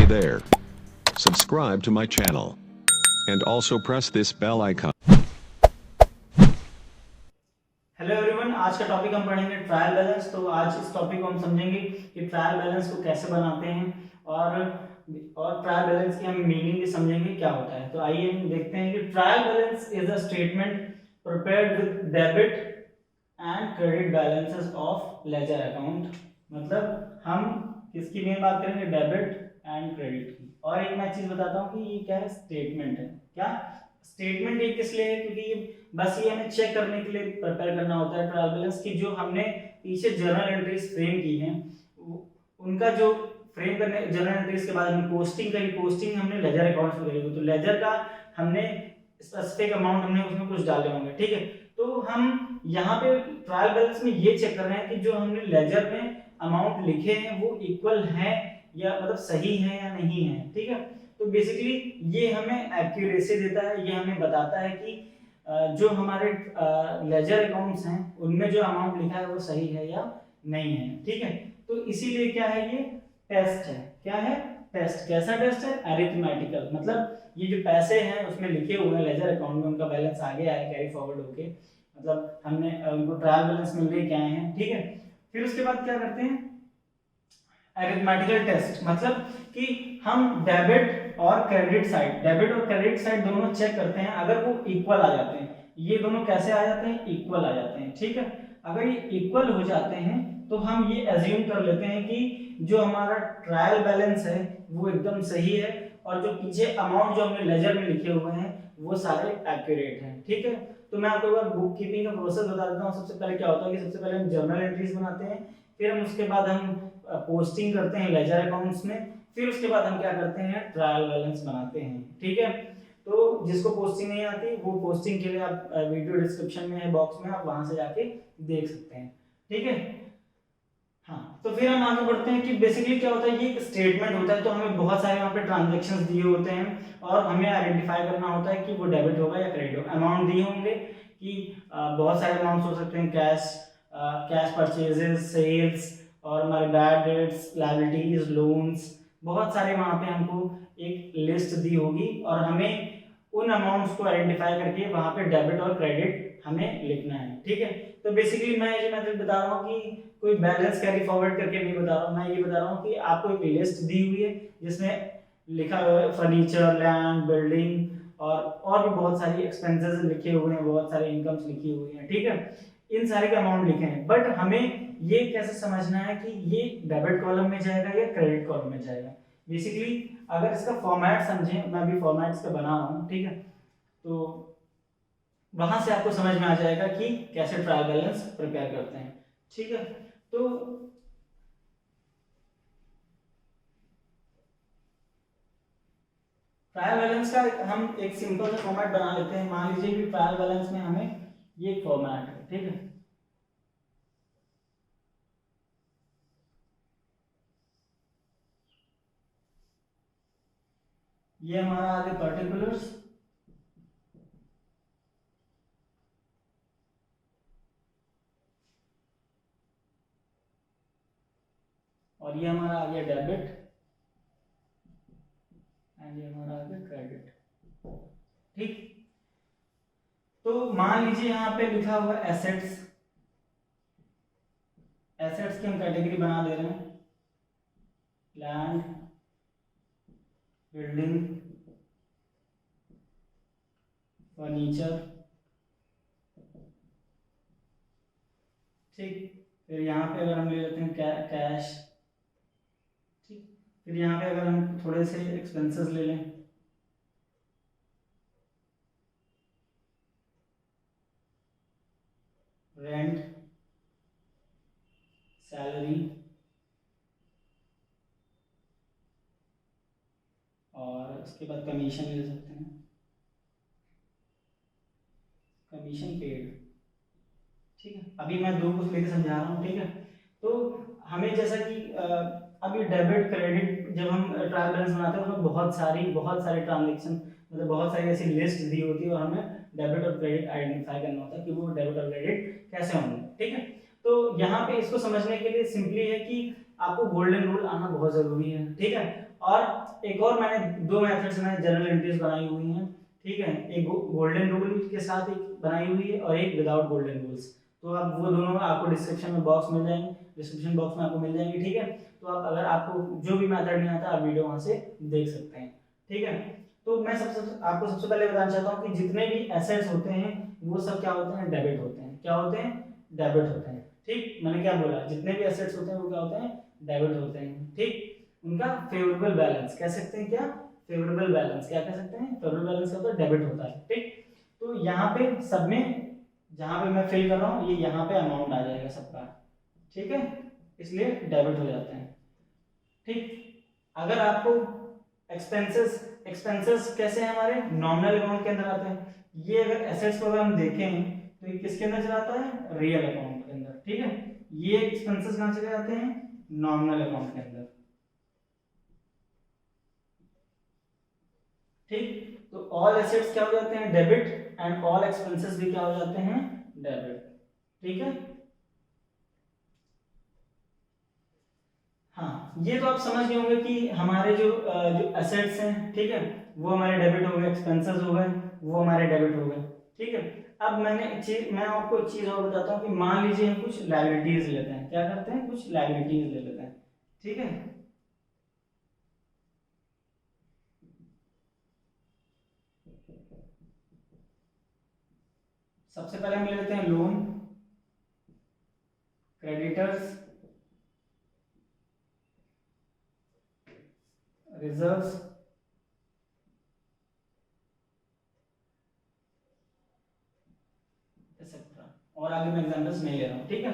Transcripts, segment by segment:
there. Subscribe to my channel. And also press this bell icon. Hello everyone, आज का topic हम पढ़ेंगे trial balance. तो आज इस टॉपिक को हम समझेंगे कि ट्रायल बैलेंस को कैसे बनाते हैं और ट्रायल बैलेंस की हम मीनिंग भी समझेंगे क्या होता है। तो आइए हम देखते हैं कि trial balance is a statement prepared with debit and credit balances of ledger account. मतलब हम किसकी मेन बात करेंगे, डेबिट एंड क्रेडिट की। और एक मैं चीज बताता हूँ कि ये क्या है, स्टेटमेंट है। क्या स्टेटमेंट एक इसलिए है क्योंकि ये हमें चेक करने के लिए प्रिपेयर करना होता है ट्रायल बैलेंस की जो हमने पीछे जर्नल एंट्रीज फ्रेम की हैं, उनका जो फ्रेम करने जर्नल एंट्रीज के बाद हमने पोस्टिंग हमने लेजर अकाउंट्स में करी। तो लेजर का हमने स्पेसिफिक अमाउंट हमने उसमें कुछ डाले होंगे, ठीक है। तो हम यहाँ पे ट्रायल बैलेंस में ये चेक कर रहे हैं कि जो हमने लेजर में अमाउंट लिखे हैं वो इक्वल है या मतलब सही है या नहीं है, ठीक है। तो बेसिकली ये हमें एक्यूरेसी देता है, ये हमें बताता है कि जो हमारे लेजर अकाउंट्स हैं उनमें जो अमाउंट लिखा है वो सही है या नहीं है, ठीक है। तो इसीलिए क्या है, ये टेस्ट है। क्या है, टेस्ट। कैसा टेस्ट है, अरिथमेटिकल। मतलब ये जो पैसे हैं उसमें लिखे हुए हैं लेजर अकाउंट में, उनका बैलेंस आगे आया कैरी फॉरवर्ड होके, मतलब हमने उनको ट्रायल बैलेंस में लेके आए हैं, ठीक है। फिर उसके बाद क्या करते हैं, अरिथमेटिकल टेस्ट। मतलब कि हम डेबिट और क्रेडिट साइड दोनों चेक करते हैं। अगर वो इक्वल आ जाते हैं, ये दोनों कैसे आ जाते हैं, इक्वल आ जाते हैं, ठीक है। अगर ये इक्वल हो जाते हैं तो हम ये एज्यूम कर लेते हैं कि जो हमारा ट्रायल बैलेंस है वो एकदम सही है और जो पीछे अमाउंट जो हमने लेजर में लिखे हुए हैं वो सारे एक्यूरेट हैं, ठीक है। तो मैं आपको एक बार बुक कीपिंग का प्रोसेस बता देता हूँ। सबसे पहले क्या होता है कि सबसे पहले हम जर्नल एंट्रीज बनाते हैं, फिर हम उसके बाद हम पोस्टिंग करते हैं लेजर अकाउंट्स में, फिर उसके बाद हम क्या करते हैं, ट्रायल बैलेंस बनाते हैं, ठीक है। तो जिसको पोस्टिंग नहीं आती वो पोस्टिंग के लिए आप वीडियो डिस्क्रिप्शन में है बॉक्स में, आप वहां से जाके देख सकते हैं, ठीक है। हाँ, तो फिर हम आगे बढ़ते हैं कि बेसिकली क्या होता है, ये एक स्टेटमेंट होता है। तो हमें बहुत सारे वहाँ पे ट्रांजैक्शंस दिए होते हैं और हमें आइडेंटिफाई करना होता है कि वो डेबिट होगा या क्रेडिट होगा। अमाउंट दिए होंगे कि बहुत सारे अमाउंट्स हो सकते हैं, कैश परचेजेस, सेल्स और हमारे बैड डेट्स, लायबिलिटीज, लोन्स, बहुत सारे वहाँ पे हमको एक लिस्ट दी होगी और हमें उन अमाउंट्स को आइडेंटिफाई करके वहाँ पे डेबिट और क्रेडिट हमें लिखना है, ठीक है। तो बेसिकली मैं ये मेथड बता रहा हूँ कि कोई बैलेंस कैरी फॉरवर्ड करके नहीं बता रहा हूँ, मैं ये बता रहा हूँ कि आपको एक लिस्ट दी हुई है जिसमें लिखा हुआ है फर्नीचर, लैंड, बिल्डिंग और भी बहुत सारी एक्सपेंसेस लिखे हुए हैं, बहुत सारे इनकम्स लिखी हुई हैं, ठीक है। इन सारे के अमाउंट लिखे हैं, बट हमें ये कैसे समझना है कि ये डेबिट कॉलम में जाएगा या क्रेडिट कॉलम में जाएगा। बेसिकली अगर इसका फॉर्मेट समझें, मैं भी फॉर्मेट इसका बना रहा हूँ, ठीक है। तो वहां से आपको समझ में आ जाएगा कि कैसे ट्रायल बैलेंस प्रिपेयर करते हैं, ठीक है। तो ट्रायल बैलेंस का हम एक सिंपल सा फॉर्मेट बना लेते हैं। मान लीजिए कि ट्रायल बैलेंस में हमें ये फॉर्मेट है, ठीक है। ये हमारा आगे पर्टिकुलर्स, और ये हमारा आ गया डेबिट एंड ये हमारा आ गया क्रेडिट, ठीक। तो मान लीजिए यहाँ पे लिखा हुआ एसेट्स की हम कैटेगरी बना दे रहे हैं, लैंड, बिल्डिंग, फर्नीचर, ठीक। फिर यहाँ पे अगर हम ले लेते हैं कैश, ठीक। फिर यहाँ पे अगर हम थोड़े से एक्सपेंसेस ले लें, रेंट, सैलरी और उसके बाद कमीशन ले सकते हैं, कमीशन पेड, ठीक है। अभी मैं दो कुछ लेके समझा रहा हूँ, ठीक है। तो हमें जैसा कि अब ये डेबिट क्रेडिट जब हम ट्रायल बैलेंस बनाते हैं उसमें बहुत सारी ट्रांजेक्शन, मतलब बहुत सारी ऐसी लिस्ट दी होती है और हमें डेबिट और क्रेडिट आइडेंटिफाई करना होता है कि वो डेबिट और क्रेडिट कैसे होंगे, ठीक है। तो यहाँ पे इसको समझने के लिए सिंपली है कि आपको गोल्डन रूल आना बहुत जरूरी है, ठीक है। और एक और मैंने दो मेथड्स में जर्नल एंट्रीज बनाई हुई हैं, ठीक है, एक गोल्डन रूल के साथ एक बनाई हुई है और एक विदाउट गोल्डन रूल्स। तो आप वो दोनों आपको डिस्क्रिप्शन में बॉक्स मिल जाएंगे, डिस्क्रिप्शन बॉक्स में आपको मिल जाएंगे, ठीक है। तो आप अगर आपको जो भी मेथड नहीं आता आप वीडियो वहां से देख सकते हैं, ठीक है। तो मैं आपको सबसे पहले बताना चाहता हूँ कि जितने भी एसेट्स होते हैं वो सब क्या होते हैं, डेबिट होते हैं। क्या होते हैं, डेबिट होते हैं, ठीक। मैंने क्या बोला, जितने भी एसेट्स होते हैं वो क्या होते हैं, डेबिट होते हैं, ठीक। उनका फेवरेबल बैलेंस कह सकते हैं, क्या फेवरेबल बैलेंस, क्या कह सकते हैं, फेवरेबल बैलेंस का तो डेबिट होता है, ठीक। तो यहाँ पे सब में जहाँ पे मैं फिल कर रहा हूँ ये यहाँ पे अमाउंट आ जाएगा सबका, ठीक है, इसलिए डेबिट हो जाते हैं, ठीक। अगर आपको एक्सपेंसेस कैसे हैं, हमारे नॉमिनल अकाउंट के अंदर आते हैं। ये अगर एसेट्स को अगर हम देखें तो ये किसके अंदर चला आता है, रियल अकाउंट के अंदर, ठीक है। ये एक्सपेंसेस कहाँ चले जाते हैं, नॉमिनल अकाउंट के अंदर, ठीक। तो ऑल एसेट्स क्या हो जाते हैं, डेबिट, एंड ऑल एक्सपेंसेस भी क्या हो जाते हैं, डेबिट, ठीक है। हाँ, ये तो आप समझ गए होंगे कि हमारे जो एसेट्स हैं, ठीक है, वो हमारे डेबिट हो गए, एक्सपेंसेस हो गए वो हमारे डेबिट हो गए, ठीक है। अब मैं आपको एक चीज और बताता हूँ कि मान लीजिए हम कुछ लायबिलिटीज लेते हैं, क्या करते हैं, कुछ लायबिलिटीज ले लेते हैं, ठीक है। सबसे पहले हम ले लेते हैं लोन, क्रेडिटर्स, रिजर्व्स, एक्सेट्रा, और आगे मैं एग्जांपल्स नहीं ले रहा हूँ, ठीक है।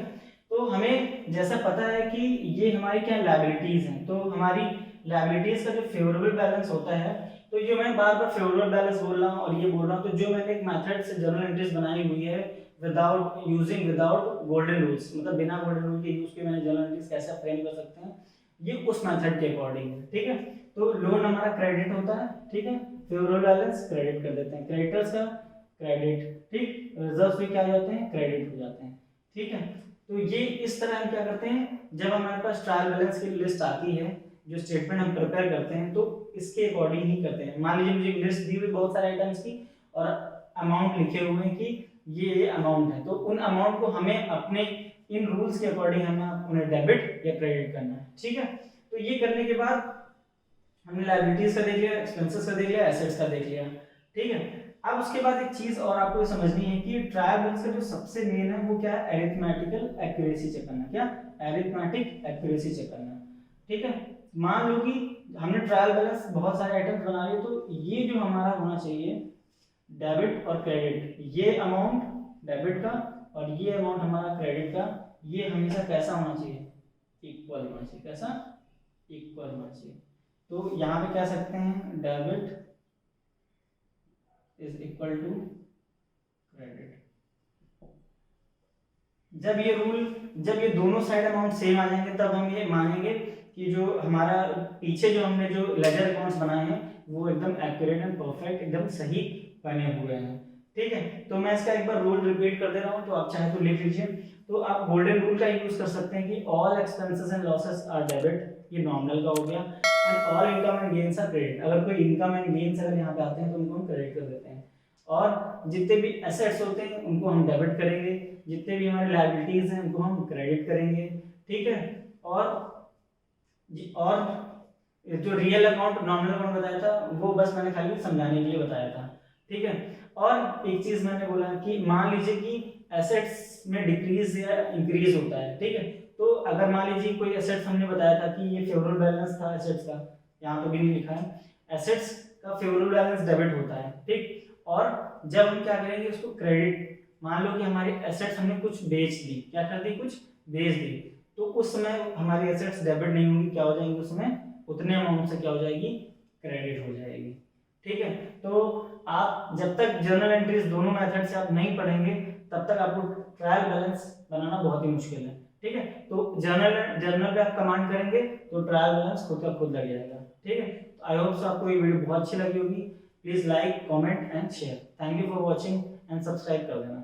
तो हमें जैसा पता है कि ये हमारी क्या लायबिलिटीज हैं, तो हमारी लायबिलिटीज का जो फेवरेबल बैलेंस होता है, तो ये मैं बार बार फेवरेबल बैलेंस बोल रहा हूँ और ये बोल रहा हूँ, तो जो मैंने एक मेथड से जर्नल एंट्रीज बनाई हुई है विदाउट गोल्डन रूल्स, मतलब बिना गोल्डन रूल के यूज के मैंने जर्नल एंट्रीज कैसे फ्रेम कर सकते हैं, ये उस मेथड के अकॉर्डिंग है, ठीक है। तो लोन हमारा क्रेडिट होता है, ठीक है, फेवरेबल बैलेंस क्रेडिट कर देते हैं, क्रेडिटर्स का क्रेडिट, ठीक, रिजर्व्स भी क्या हो जाते हैं, क्रेडिट हो जाते हैं, ठीक है। तो ये इस तरह हम क्या करते हैं, जब हमारे पास ट्रायल बैलेंस की लिस्ट आती है, जो स्टेटमेंट हम प्रिपेयर करते हैं, तो इसके अकॉर्डिंग ही करते हैं। मान लीजिए मुझे लिस्ट दी हुई बहुत सारे आइटम्स की और अमाउंट लिखे हुए हैं कि ये अमाउंट है, तो उन अमाउंट को हमें अपने इन रूल्स के अकॉर्डिंग हमें उन्हें डेबिट या क्रेडिट करना है, ठीक है। तो ये करने के बाद हमने लायबिलिटीज का देख लिया, एक्सपेंसेस का देख लिया, एसेट्स का देख लिया, ठीक है। अब उसके बाद एक चीज और आपको समझनी है कि ट्रायल बैलेंस का जो सबसे मेन है वो क्या है, अरिथमेटिकल एक्यूरेसी चेक करना, क्या अरिथमेटिक एक्यूरेसी चेक करना, ठीक है। मान लो कि हमने ट्रायल बैलेंस बहुत सारे आइटम्स बना लिए, तो ये जो हमारा होना चाहिए डेबिट और क्रेडिट, ये अमाउंट डेबिट का और ये अमाउंट हमारा क्रेडिट का, ये हमेशा कैसा होना चाहिए, इक्वल होना चाहिए, कैसा, इक्वल होना चाहिए। तो यहाँ पे कह सकते हैं debit is equal to credit. जब ये दोनों साइड अमाउंट सेम आ जाएंगे तब हम ये मानेंगे कि जो हमारा पीछे जो हमने जो लेजर अकाउंट्स बनाए हैं वो एकदम एक्यूरेट एंड परफेक्ट, एकदम सही बने हुए हैं, ठीक है। तो मैं इसका एक बार रूल रिपीट कर दे रहा हूँ, तो आप चाहे तो लिख लीजिए। तो आप गोल्डन रूल का यूज कर सकते हैं कि all expenses and losses are debit, ये नॉमिनल का हो गया, and all income and gains are credit. अगर कोई इनकम एंड गेन्स अगर यहाँ पे आते हैं तो उनको हम क्रेडिट कर देते हैं, और जितने भी एसेट्स होते हैं उनको हम डेबिट करेंगे, जितने भी हमारे लायबिलिटीज हैं उनको हम क्रेडिट करेंगे, ठीक है। और जो रियल अकाउंट नॉमिनल अकाउंट बताया था वो बस मैंने खाली समझाने के लिए बताया था, ठीक है। और एक चीज मैंने बोला कि मान लीजिए कि एसेट्स में डिक्रीज या इंक्रीज होता है, ठीक है। तो अगर मान लीजिए कोई एसेट्स हमने बताया था कि ये फेवरेबल बैलेंस था एसेट्स का, यहाँ पे भी नहीं लिखा है, एसेट्स का फेवरेबल बैलेंस डेबिट होता है, ठीक। और जब हम क्या करेंगे उसको क्रेडिट, मान लो कि हमारी एसेट्स हमने कुछ बेच दी, क्या कर दी, कुछ बेच दी, तो उस समय हमारी एसेट्स डेबिट नहीं होंगी, क्या हो जाएंगी, उसमें उतने अमाउंट से क्या हो जाएगी, क्रेडिट हो जाएगी, ठीक है। तो आप जब तक जर्नल एंट्रीज दोनों मेथड से आप नहीं पढ़ेंगे तब तक आपको ट्रायल बैलेंस बनाना बहुत ही मुश्किल है, ठीक है। तो जर्नल पे आप कमांड करेंगे तो ट्रायल बैलेंस खुद का खुद लग जाएगा, ठीक है। तो आई होप आपको ये वीडियो बहुत अच्छी लगी होगी। Please like, comment and share. Thank you for watching and subscribe कर देना।